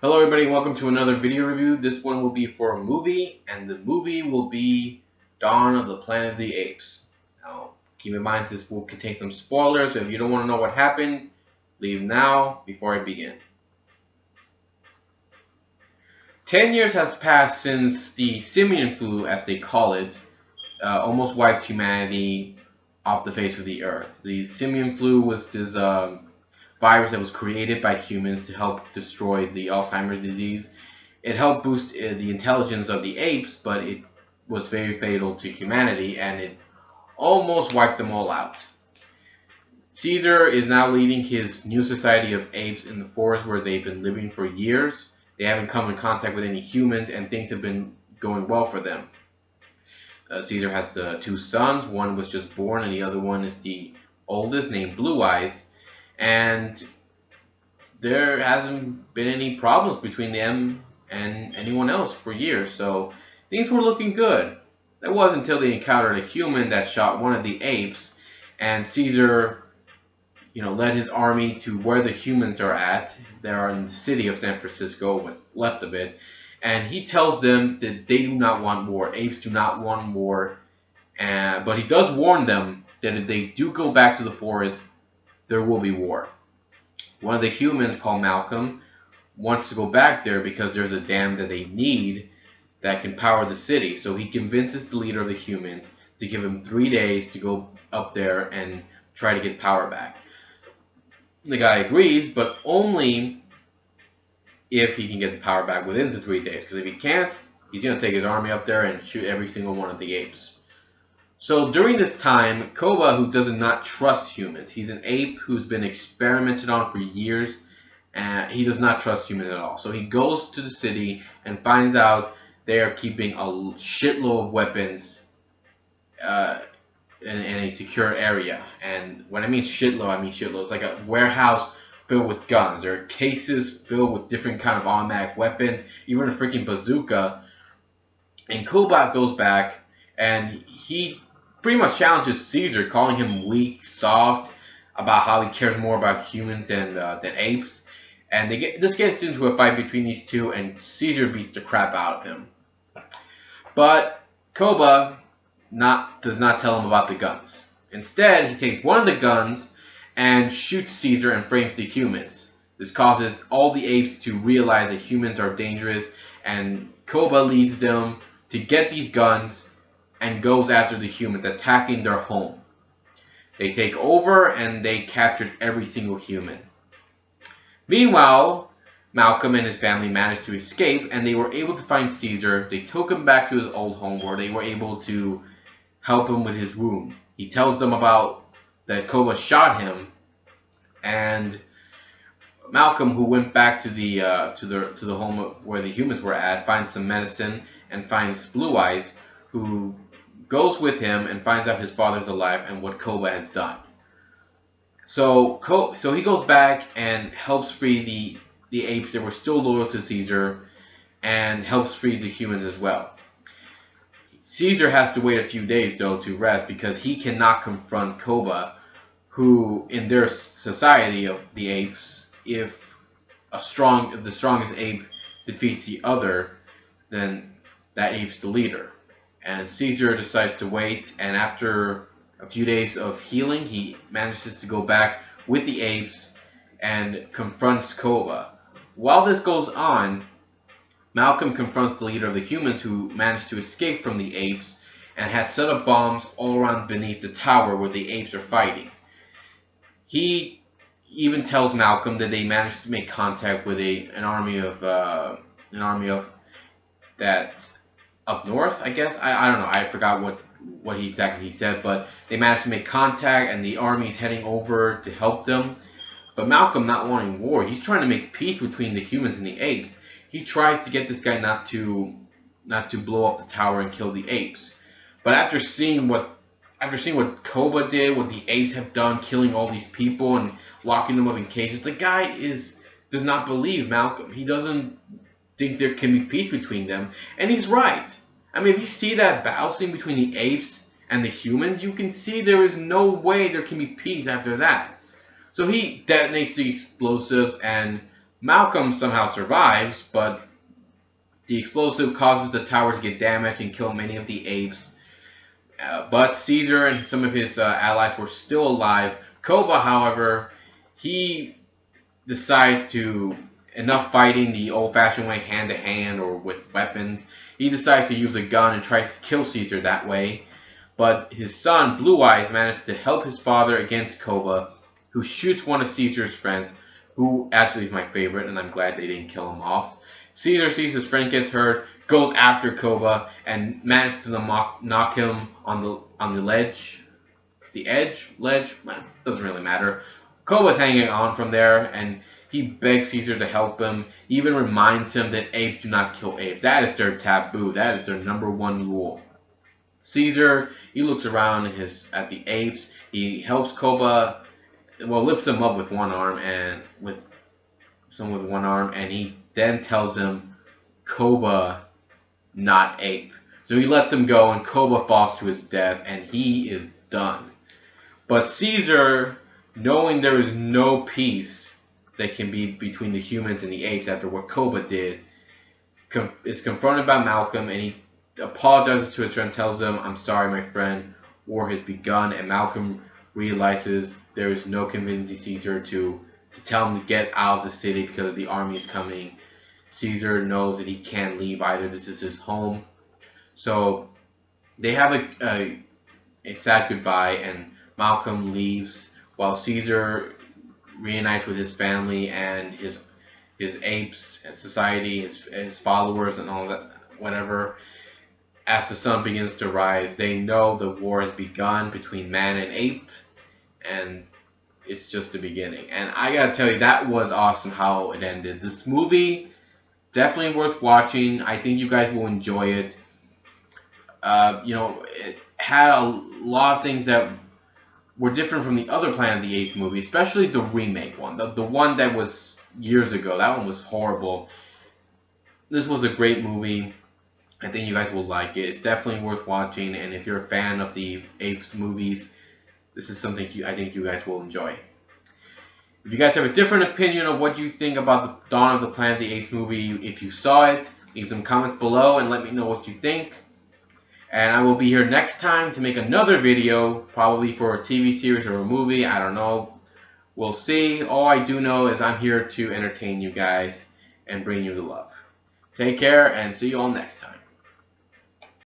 Hello everybody, welcome to another video review. This one will be for a movie, and the movie will be Dawn of the Planet of the Apes. Now, keep in mind this will contain some spoilers, so if you don't want to know what happens, leave now before I begin. 10 years has passed since the simian flu, as they call it, almost wiped humanity off the face of the earth. The simian flu was this virus that was created by humans to help destroy the Alzheimer's disease. It helped boost the intelligence of the apes, but it was very fatal to humanity, and it almost wiped them all out. Caesar is now leading his new society of apes in the forest where they've been living for years. They haven't come in contact with any humans, and things have been going well for them. Caesar has two sons. One was just born, and the other one is the oldest, named Blue Eyes. And there hasn't been any problems between them and anyone else for years, so things were looking good. That was until they encountered a human that shot one of the apes, and Caesar, led his army to where the humans are at. They are in the city of San Francisco, what's left of it, and he tells them that they do not want war. Apes do not want war, but he does warn them that if they do go back to the forest, there will be war. One of the humans, called Malcolm, wants to go back there because there's a dam that they need that can power the city. So he convinces the leader of the humans to give him 3 days to go up there and try to get power back. The guy agrees, but only if he can get the power back within the 3 days. Because if he can't, he's going to take his army up there and shoot every single one of the apes. So during this time, Koba, who does not trust humans, he's an ape who's been experimented on for years, and he does not trust humans at all. So he goes to the city and finds out they are keeping a shitload of weapons in a secure area. And when I mean shitload, I mean shitload. It's like a warehouse filled with guns. There are cases filled with different kind of automatic weapons, even a freaking bazooka. And Koba goes back, and he pretty much challenges Caesar, calling him weak, soft, about how he cares more about humans than apes. And this gets into a fight between these two, and Caesar beats the crap out of him. But Koba does not tell him about the guns. Instead, he takes one of the guns and shoots Caesar and frames the humans. This causes all the apes to realize that humans are dangerous, and Koba leads them to get these guns and goes after the humans, attacking their home. They take over, and they captured every single human. Meanwhile, Malcolm and his family managed to escape, and they were able to find Caesar. They took him back to his old home, where they were able to help him with his wound. He tells them about that Koba shot him, and Malcolm, who went back to the home where the humans were at, finds some medicine and finds Blue Eyes, who goes with him and finds out his father's alive and what Koba has done. So he goes back and helps free the apes that were still loyal to Caesar, and helps free the humans as well. Caesar has to wait a few days, though, to rest, because he cannot confront Koba, who, in their society of the apes, if the strongest ape defeats the other, then that ape's the leader. And Caesar decides to wait, and after a few days of healing, he manages to go back with the apes and confronts Koba. While this goes on, Malcolm confronts the leader of the humans, who managed to escape from the apes and has set up bombs all around beneath the tower where the apes are fighting. He even tells Malcolm that they managed to make contact with an army of that up north, I guess. I don't know. I forgot what he said, but they managed to make contact, and the army's heading over to help them. But Malcolm, not wanting war, he's trying to make peace between the humans and the apes. He tries to get this guy not to blow up the tower and kill the apes. But after seeing what Koba did, what the apes have done, killing all these people and locking them up in cages, the guy does not believe Malcolm. He doesn't think there can be peace between them, and he's right. I mean, if you see that battle scene between the apes and the humans, you can see there is no way there can be peace after that. So he detonates the explosives, and Malcolm somehow survives, but the explosive causes the tower to get damaged and kill many of the apes. But Caesar and some of his allies were still alive. Koba, however, he decides to, enough fighting the old-fashioned way, hand-to-hand or with weapons, he decides to use a gun and tries to kill Caesar that way. But his son, Blue Eyes, manages to help his father against Koba, who shoots one of Caesar's friends, who actually is my favorite, and I'm glad they didn't kill him off. Caesar sees his friend gets hurt, goes after Koba, and manages to knock him on the ledge. The edge? Ledge? Well, doesn't really matter. Koba's hanging on from there, and he begs Caesar to help him. He even reminds him that apes do not kill apes. That is their taboo. That is their #1 rule. Caesar, he looks around at the apes. He helps Koba, well, lifts him up with one arm, and and he then tells him, Koba, not ape. So he lets him go, and Koba falls to his death, and he is done. But Caesar, knowing there is no peace that can be between the humans and the apes after what Koba did, is confronted by Malcolm, and he apologizes to his friend, tells him, I'm sorry, my friend, war has begun, and Malcolm realizes there is no convincing Caesar to tell him to get out of the city because the army is coming. Caesar knows that he can't leave either. This is his home. So they have a sad goodbye, and Malcolm leaves while Caesar reunites with his family and his apes, his society, his followers, and all that, whatever. As the sun begins to rise, they know the war has begun between man and ape, and it's just the beginning. And I gotta tell you, that was awesome how it ended. This movie, definitely worth watching. I think you guys will enjoy it. It had a lot of things that were different from the other Planet of the Apes movie, especially the remake one, the one that was years ago. That one was horrible. This was a great movie. I think you guys will like it. It's definitely worth watching, and if you're a fan of the Apes movies, this is something I think you guys will enjoy. If you guys have a different opinion of what you think about the Dawn of the Planet of the Apes movie, if you saw it, leave some comments below and let me know what you think. And I will be here next time to make another video, probably for a TV series or a movie, I don't know. We'll see. All I do know is I'm here to entertain you guys and bring you the love. Take care and see you all next time.